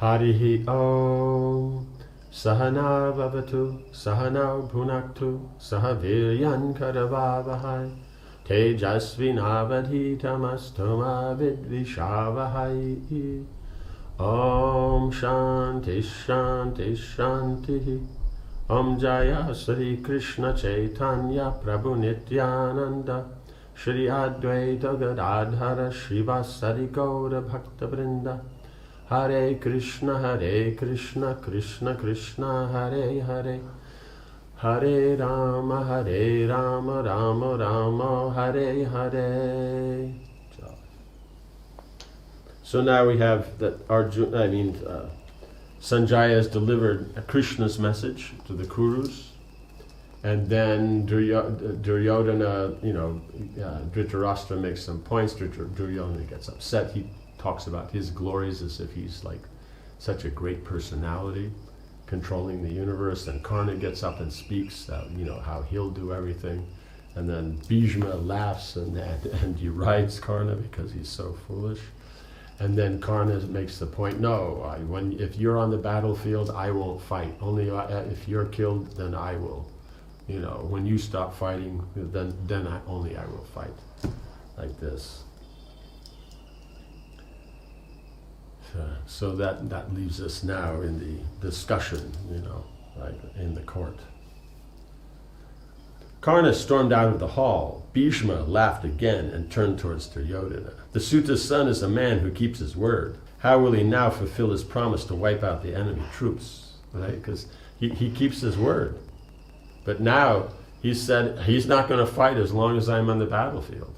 Harihi Om. Sahana Vavatu, Sahana Bhunaktu, Sahaviryan Karavavahai, Tejasvinavadhitamastoma Vidvishavahai. Om Shanti Shanti Shanti. Om Jaya Sri Krishna Chaitanya Prabhu Nityananda, Shri Advaita Gadadhara Shivasari Gaura Bhakta Vrinda. Hare Krishna, Krishna Krishna, Hare Hare, Hare Rama, Rama Rama, Hare Hare. So now we have that Sanjaya has delivered Krishna's message to the Kurus, and then Duryodhana, Dhritarashtra makes some points. Duryodhana gets upset. He talks about his glories as if he's like such a great personality controlling the universe. And Karna gets up and speaks, how he'll do everything. And then Bhishma laughs and derides Karna because he's so foolish. And then Karna makes the point, no, if you're on the battlefield, I won't fight. Only if you're killed, then I will. When you stop fighting, then only I will fight. Like this. So that leaves us now in the discussion, in the court. Karna stormed out of the hall. Bhishma laughed again and turned towards Duryodhana. The Suta's son is a man who keeps his word. How will he now fulfill his promise to wipe out the enemy troops? Right? Because he keeps his word. But now he said he's not going to fight as long as I'm on the battlefield.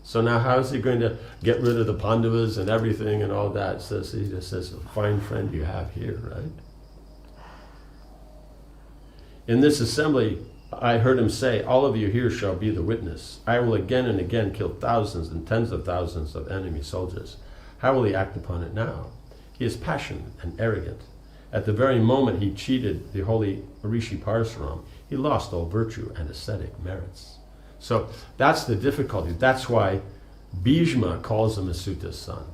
So now how is he going to get rid of the Pandavas and everything and all that? He just says, a fine friend you have here, right? In this assembly, I heard him say, all of you here shall be the witness. I will again and again kill thousands and tens of thousands of enemy soldiers. How will he act upon it now? He is passionate and arrogant. At the very moment he cheated the holy Rishi Parasuram, he lost all virtue and ascetic merits. So that's the difficulty. That's why Bhishma calls him a Suta's son.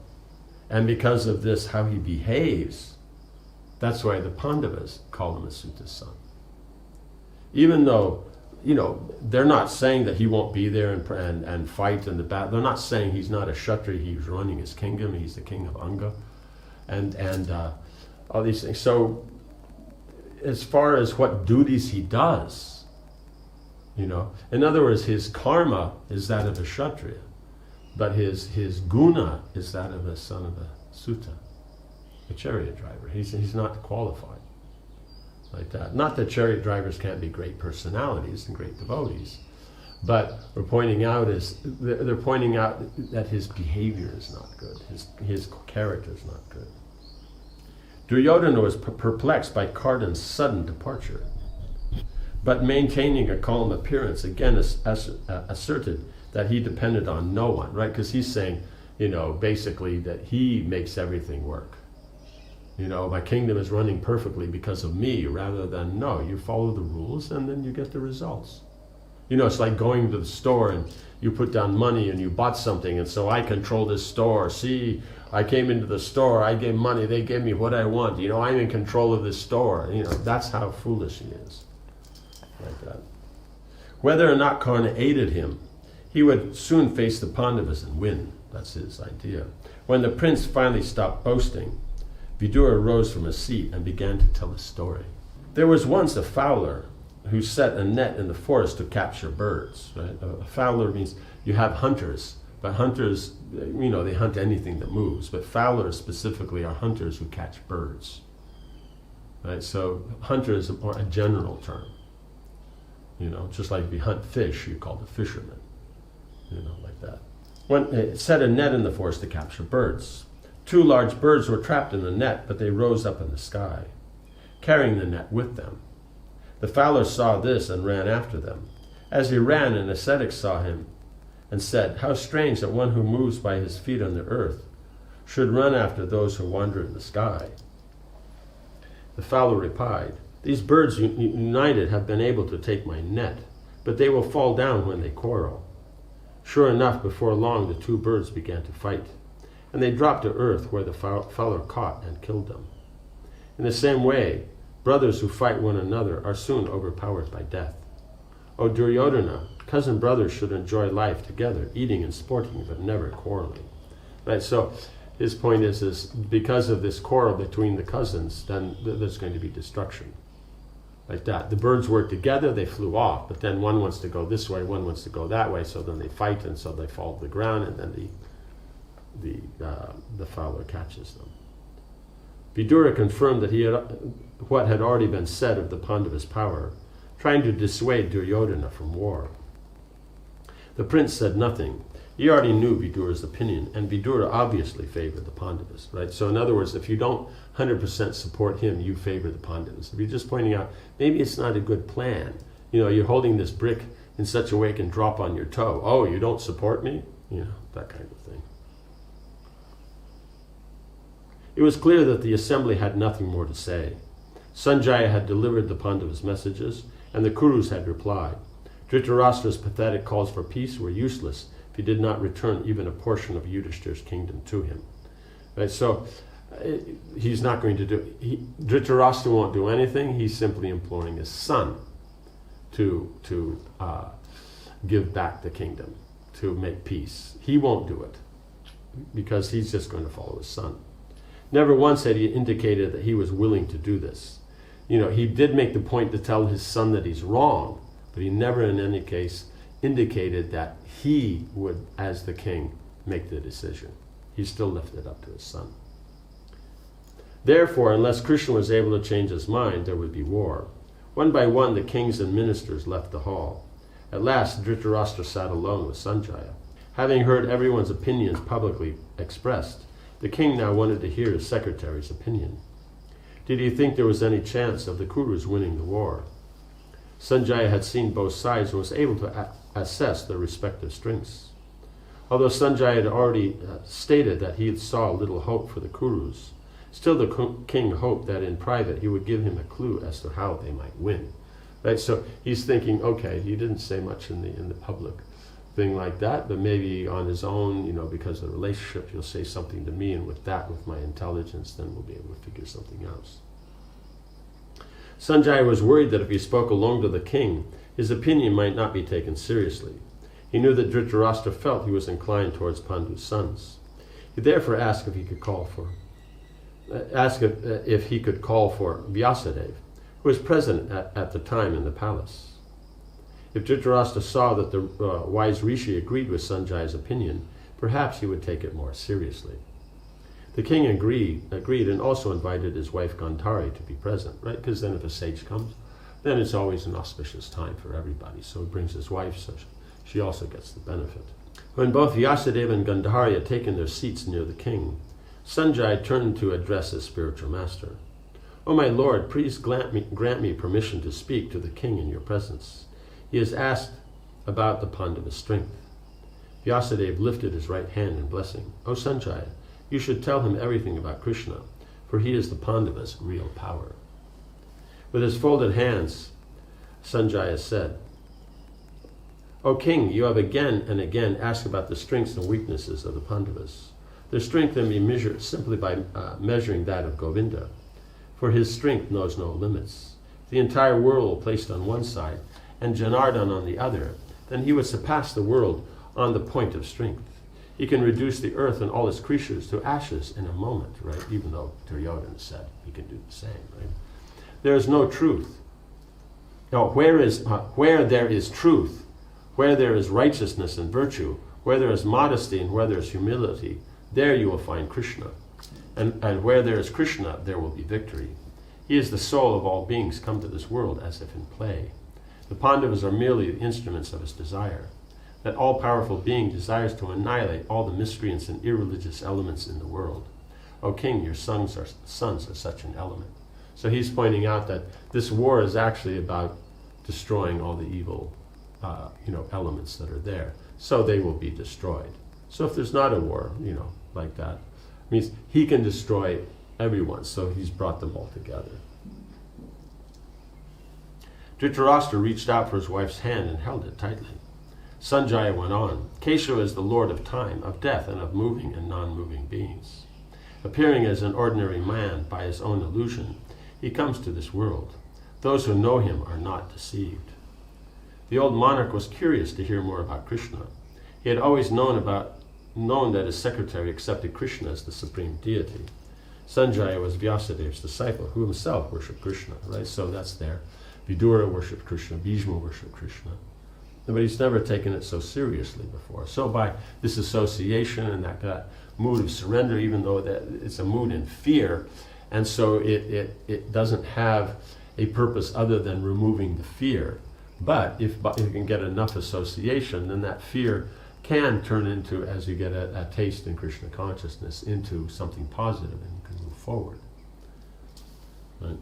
And because of this, how he behaves, that's why the Pandavas call him a Suta's son. Even though, they're not saying that he won't be there and fight in the battle. They're not saying he's not a Kshatriya, he's running his kingdom, he's the king of Anga, and all these things. So as far as what duties he does, in other words, his karma is that of a Kshatriya, but his guna is that of a son of a Suta, a chariot driver. He's not qualified like that. Not that chariot drivers can't be great personalities and great devotees, but they're pointing out that his behavior is not good, his character is not good. Duryodhana was perplexed by Karna's sudden departure, but maintaining a calm appearance, again asserted that he depended on no one, right? Because he's saying, basically that he makes everything work. My kingdom is running perfectly because of me, rather than, no, you follow the rules and then you get the results. It's like going to the store and you put down money and you bought something, and so I control this store. See, I came into the store, I gave money, they gave me what I want. I'm in control of this store. That's how foolish he is. Like that. Whether or not Karna aided him, he would soon face the Pandavas and win. That's his idea. When the prince finally stopped boasting, Vidura rose from his seat and began to tell a story. There was once a fowler who set a net in the forest to capture birds. Right? A fowler means you have hunters, but hunters, they hunt anything that moves. But fowlers specifically are hunters who catch birds. Right? So hunter is a general term. Just like if you hunt fish, you're called a fisherman. Like that. When it set a net in the forest to capture birds. 2 large birds were trapped in the net, but they rose up in the sky, carrying the net with them. The fowler saw this and ran after them. As he ran, an ascetic saw him and said, "How strange that one who moves by his feet on the earth should run after those who wander in the sky." The fowler replied, "These birds united have been able to take my net, but they will fall down when they quarrel." Sure enough, before long the 2 birds began to fight, and they dropped to earth, where the fowler caught and killed them. In the same way, brothers who fight one another are soon overpowered by death. O Duryodhana, cousin brothers should enjoy life together, eating and sporting, but never quarreling. Right, so his point is because of this quarrel between the cousins, then there's going to be destruction. Like that. The birds work together, they flew off, but then one wants to go this way, one wants to go that way, so then they fight, and so they fall to the ground, and then the fowler catches them. Vidura confirmed that what had already been said of the Pandavas' power, trying to dissuade Duryodhana from war. The prince said nothing. He already knew Vidura's opinion, and Vidura obviously favored the Pandavas, right? So in other words, if you don't 100% support him, you favor the Pandavas. If you're just pointing out, maybe it's not a good plan. You're holding this brick in such a way it can drop on your toe. Oh, you don't support me? That kind of thing. It was clear that the assembly had nothing more to say. Sanjaya had delivered the Pandavas' messages, and the Kurus had replied. Dhritarashtra's pathetic calls for peace were useless if he did not return even a portion of Yudhishthira's kingdom to him. Right, so he's not going to do... Dhritarashtra won't do anything. He's simply imploring his son to give back the kingdom, to make peace. He won't do it because he's just going to follow his son. Never once had he indicated that he was willing to do this. He did make the point to tell his son that he's wrong, but he never in any case indicated that he would, as the king, make the decision. He still left it up to his son. Therefore, unless Krishna was able to change his mind, there would be war. One by one, the kings and ministers left the hall. At last, Dhritarashtra sat alone with Sanjaya. Having heard everyone's opinions publicly expressed, the king now wanted to hear his secretary's opinion. Did he think there was any chance of the Kurus winning the war? Sanjaya had seen both sides and was able to assess their respective strengths. Although Sanjaya had already stated that he saw little hope for the Kurus, still the king hoped that in private he would give him a clue as to how they might win. Right? So he's thinking, okay, he didn't say much in the public thing like that, but maybe on his own, because of the relationship, he'll say something to me, and with my intelligence, then we'll be able to figure something else. Sanjaya was worried that if he spoke alone to the king, his opinion might not be taken seriously. He knew that Dhritarashtra felt he was inclined towards Pandu's sons. He therefore asked if he could call for Vyasadeva, who was present at the time in the palace. If Dhritarashtra saw that the wise rishi agreed with Sanjaya's opinion, perhaps he would take it more seriously. The king agreed and also invited his wife Gandhari to be present, right? Because then if a sage comes, then it's always an auspicious time for everybody. So he brings his wife, so she also gets the benefit. When both Vyasadeva and Gandhari had taken their seats near the king, Sanjaya turned to address his spiritual master. "O my lord, please grant me permission to speak to the king in your presence. He has asked about the Pandava's strength." Vyasadeva lifted his right hand in blessing. "O Sanjaya, you should tell him everything about Krishna, for he is the Pandava's real power." With his folded hands, Sanjaya said, "O king, you have again and again asked about the strengths and weaknesses of the Pandavas. Their strength can be measured simply by measuring that of Govinda, for his strength knows no limits. If the entire world placed on one side and Janardhan on the other, then he would surpass the world on the point of strength. He can reduce the earth and all its creatures to ashes in a moment," right? Even though Duryodhana said he can do the same, right? There is no truth. No, where there is truth, where there is righteousness and virtue, where there is modesty and where there is humility, there you will find Krishna. And where there is Krishna, there will be victory. He is the soul of all beings come to this world as if in play. The Pandavas are merely the instruments of his desire. That all-powerful being desires to annihilate all the miscreants and irreligious elements in the world. O king, your sons are such an element. So he's pointing out that this war is actually about destroying all the evil elements that are there. So they will be destroyed. So if there's not a war, like that, it means he can destroy everyone. So he's brought them all together. Dhritarashtra reached out for his wife's hand and held it tightly. Sanjaya went on, "Kesava is the lord of time, of death, and of moving and non-moving beings. Appearing as an ordinary man by his own illusion, he comes to this world. Those who know him are not deceived. The old monarch was curious to hear more about Krishna. He had always known that his secretary accepted Krishna as the supreme deity. Sanjaya was Vyasadev's disciple, who himself worshipped Krishna, right? So that's there. Vidura worshipped Krishna, Bhishma worshipped Krishna. But he's never taken it so seriously before. So by this association and that mood of surrender, even though that it's a mood in fear, and so it doesn't have a purpose other than removing the fear. But if you can get enough association, then that fear can turn into, as you get a taste in Krishna consciousness, into something positive, and you can move forward. Right?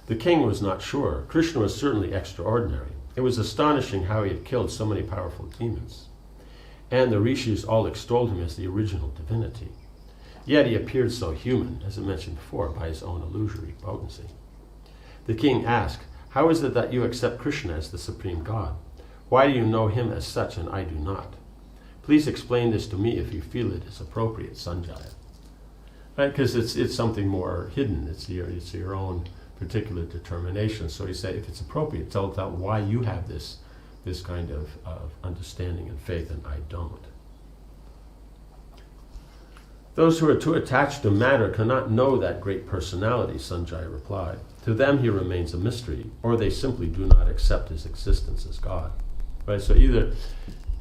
The king was not sure. Krishna was certainly extraordinary. It was astonishing how he had killed so many powerful demons. And the rishis all extolled him as the original divinity. Yet he appeared so human, as I mentioned before, by his own illusory potency. The king asked, "How is it that you accept Krishna as the supreme God? Why do you know him as such and I do not? Please explain this to me if you feel it is appropriate, Sanjaya." Right? Because it's something more hidden. It's your own particular determination. So he said, if it's appropriate, tell why you have this kind of understanding and faith and I don't. Those who are too attached to matter cannot know that great personality, Sanjaya replied. To them he remains a mystery, or they simply do not accept his existence as God. Right? So either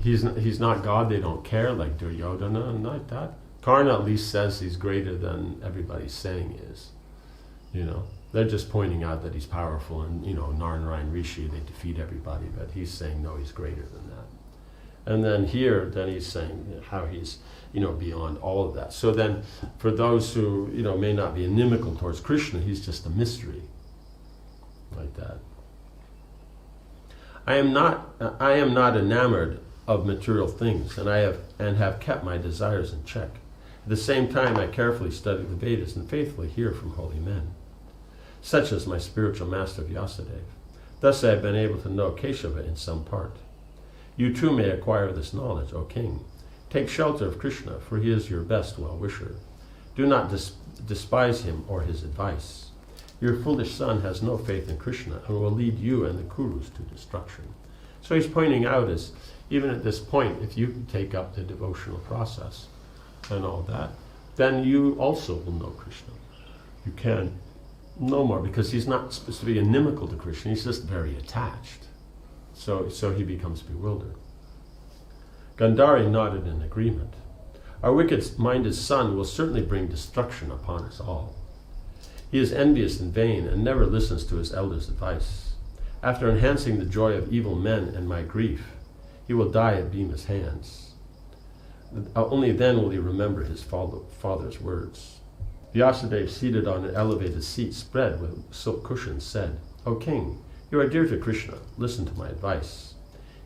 he's not God, they don't care, like Duryodhana, and like that. Karna at least says he's greater than everybody's saying he is. They're just pointing out that he's powerful, and Narayana Rishi, they defeat everybody, but he's saying no, he's greater than that. And then here, he's saying how he's beyond all of that. So then, for those who may not be inimical towards Krishna, he's just a mystery, like that. I am not enamored of material things, and have kept my desires in check. At the same time, I carefully study the Vedas and faithfully hear from holy men, such as my spiritual master Vyasadeva. Thus I have been able to know Keshava in some part. You too may acquire this knowledge, O king. Take shelter of Krishna, for he is your best well-wisher. Do not despise him or his advice. Your foolish son has no faith in Krishna and will lead you and the Kurus to destruction. So he's pointing out is, even at this point, if you take up the devotional process and all that, then you also will know Krishna. You can know more, because he's not supposed to be inimical to Krishna, he's just very attached. So he becomes bewildered. Gandhari nodded in agreement. Our wicked-minded son will certainly bring destruction upon us all. He is envious and vain and never listens to his elders' advice. After enhancing the joy of evil men and my grief, he will die at Bhima's hands. Only then will he remember his father's words. Vyasadeva, seated on an elevated seat spread with silk cushions, said, O king, you are dear to Krishna. Listen to my advice.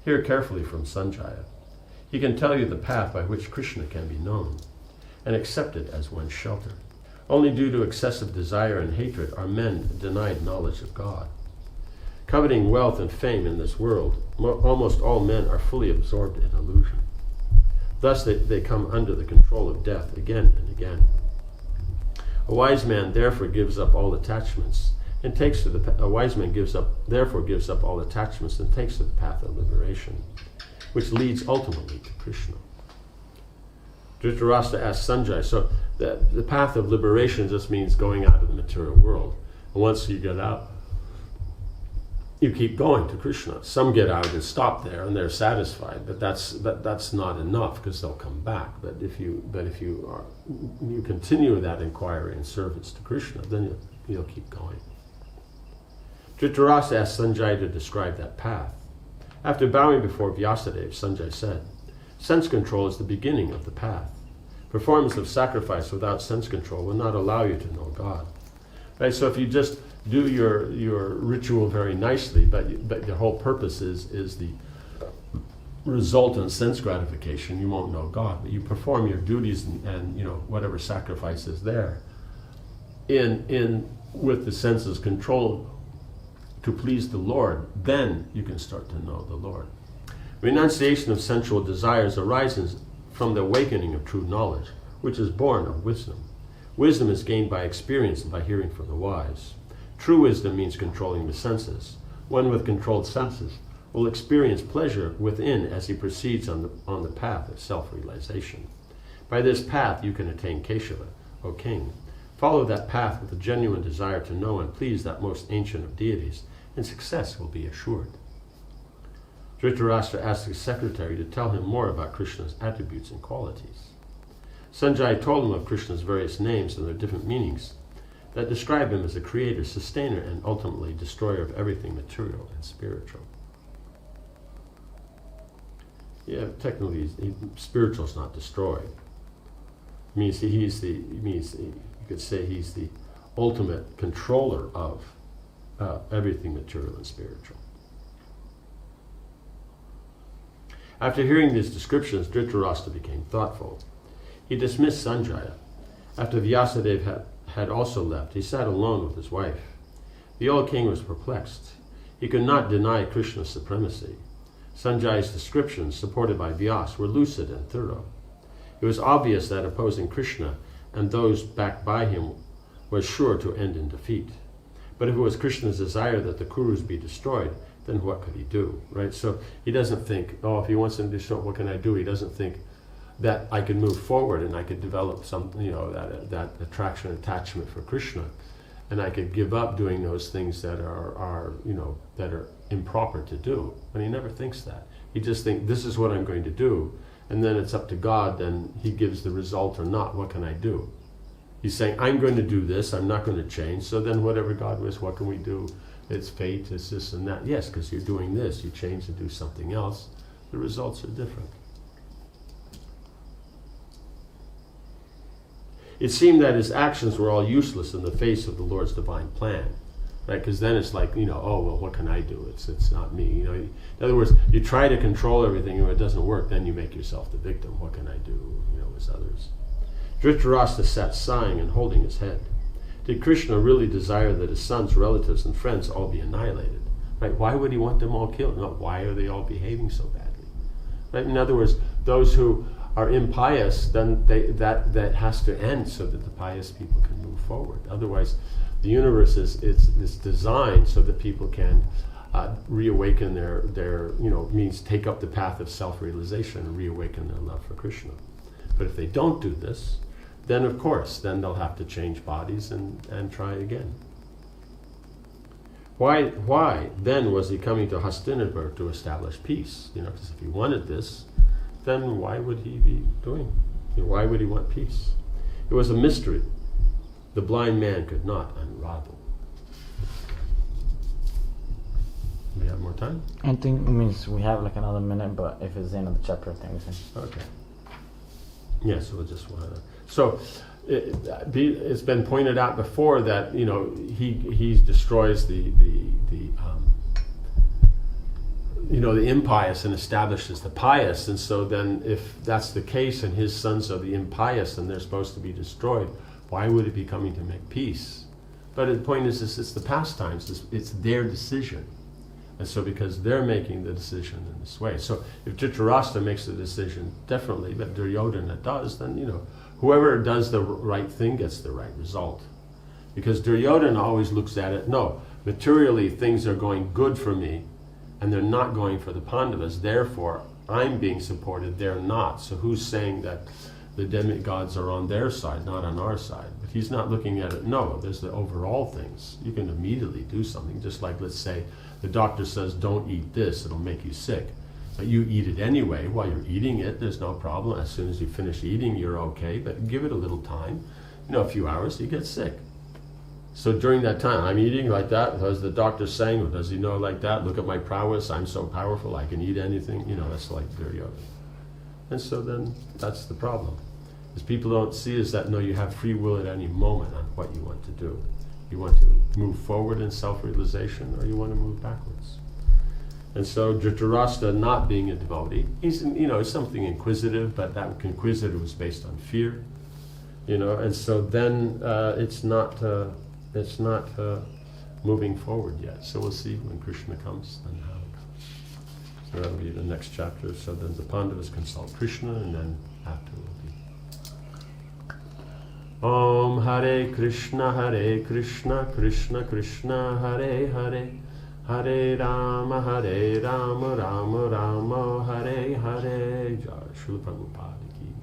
Hear carefully from Sanjaya. He can tell you the path by which Krishna can be known, and accept it as one's shelter. Only due to excessive desire and hatred are men denied knowledge of God. Coveting wealth and fame in this world, almost all men are fully absorbed in illusion. Thus they come under the control of death again and again. A wise man therefore gives up all attachments and takes to the therefore gives up all attachments and takes to the path of liberation, which leads ultimately to Krishna. Dhritarashtra asked Sanjaya, so the path of liberation just means going out of the material world. And once you get out, you keep going to Krishna. Some get out and stop there and they're satisfied, but that's not enough, because they'll come back. But if you continue that inquiry and service to Krishna, then you'll keep going. Dhritarashtra asked Sanjaya to describe that path. After bowing before Vyasadeva, Sanjaya said, sense control is the beginning of the path. Performance of sacrifice without sense control will not allow you to know God. Right? So if you just do your ritual very nicely, but your whole purpose is the resultant sense gratification, you won't know God. But you perform your duties and whatever sacrifice is there with the senses controlled to please the Lord, then you can start to know the Lord. Renunciation of sensual desires arises from the awakening of true knowledge, which is born of wisdom. Wisdom is gained by experience and by hearing from the wise. True wisdom means controlling the senses. One with controlled senses will experience pleasure within as he proceeds on the path of self-realization. By this path you can attain Keshava, O king. Follow that path with a genuine desire to know and please that most ancient of deities, and success will be assured. Dhritarashtra asked his secretary to tell him more about Krishna's attributes and qualities. Sanjaya told him of Krishna's various names and their different meanings that describe him as a creator, sustainer, and ultimately destroyer of everything material and spiritual. Yeah, technically, spiritual is not destroyed. You could say he's the ultimate controller of everything material and spiritual. After hearing these descriptions, Dhritarashtra became thoughtful. He dismissed Sanjaya. After Vyasadeva had also left, he sat alone with his wife. The old king was perplexed. He could not deny Krishna's supremacy. Sanjaya's descriptions, supported by Vyas, were lucid and thorough. It was obvious that opposing Krishna and those backed by him was sure to end in defeat. But if it was Krishna's desire that the Kurus be destroyed, then what could he do, right? So he doesn't think, oh, if he wants them destroyed, what can I do? He doesn't think that I could move forward and I could develop some, that attraction, attachment for Krishna, and I could give up doing those things that are improper to do. But he never thinks that. He just thinks, this is what I'm going to do, and then it's up to God, then he gives the result or not. What can I do? He's saying, I'm going to do this, I'm not going to change, so then whatever God wills, what can we do? It's fate, it's this and that. Yes, because you're doing this, you change to do something else, the results are different. It seemed that his actions were all useless in the face of the Lord's divine plan, right? Because then it's like, oh, well, what can I do? It's not me. In other words, you try to control everything, and if it doesn't work, then you make yourself the victim. What can I do? As others. Dhritarashtra sat sighing and holding his head. Did Krishna really desire that his sons, relatives, and friends all be annihilated? Right? Why would he want them all killed? No, why are they all behaving so badly? Right? In other words, those who are impious, then that has to end so that the pious people can move forward. Otherwise, the universe is designed so that people can reawaken their means take up the path of self-realization and reawaken their love for Krishna. But if they don't do this, then of course, then they'll have to change bodies and try again. Why then was he coming to Hastinapur to establish peace? Because if he wanted this, then why would he be doing? Why would he want peace? It was a mystery the blind man could not unravel. Do we have more time? I think it means we have like another minute, but if it's the end of the chapter, I think we can. Okay. Yeah, so we'll just want to. So it's been pointed out before that he destroys the impious and establishes the pious, and so then if that's the case and his sons are the impious and they're supposed to be destroyed, why would he be coming to make peace? But the point is, it's the pastimes, it's their decision. And so because they're making the decision in this way. So if Dhritarashtra makes the decision differently, but Duryodhana does, then whoever does the right thing gets the right result. Because Duryodhana always looks at it, no, materially things are going good for me, and they're not going for the Pandavas, therefore I'm being supported, they're not. So who's saying that the demigods are on their side, not on our side? But he's not looking at it, no, there's the overall things. You can immediately do something, just like, let's say, the doctor says, don't eat this, it'll make you sick. But you eat it anyway. While you're eating it, there's no problem. As soon as you finish eating, you're okay, but give it a little time. A few hours, you get sick. So during that time, I'm eating like that, as the doctor's saying, or does he know like that? Look at my prowess, I'm so powerful, I can eat anything. That's like Duryodhana. And so then, that's the problem. Because people don't see is that, no, you have free will at any moment on what you want to do. You want to move forward in self-realization, or you want to move backwards. And so Dhritarashtra, not being a devotee, he's something inquisitive, but that inquisitive was based on fear, and so then it's not moving forward yet. So we'll see when Krishna comes, then how it comes. So that'll be the next chapter. So then the Pandavas consult Krishna, and then after will be Om Hare Krishna, Krishna Krishna, Hare Hare, Hare Rama, Rama Rama, Hare Hare. Jai Srila Prabhupada ki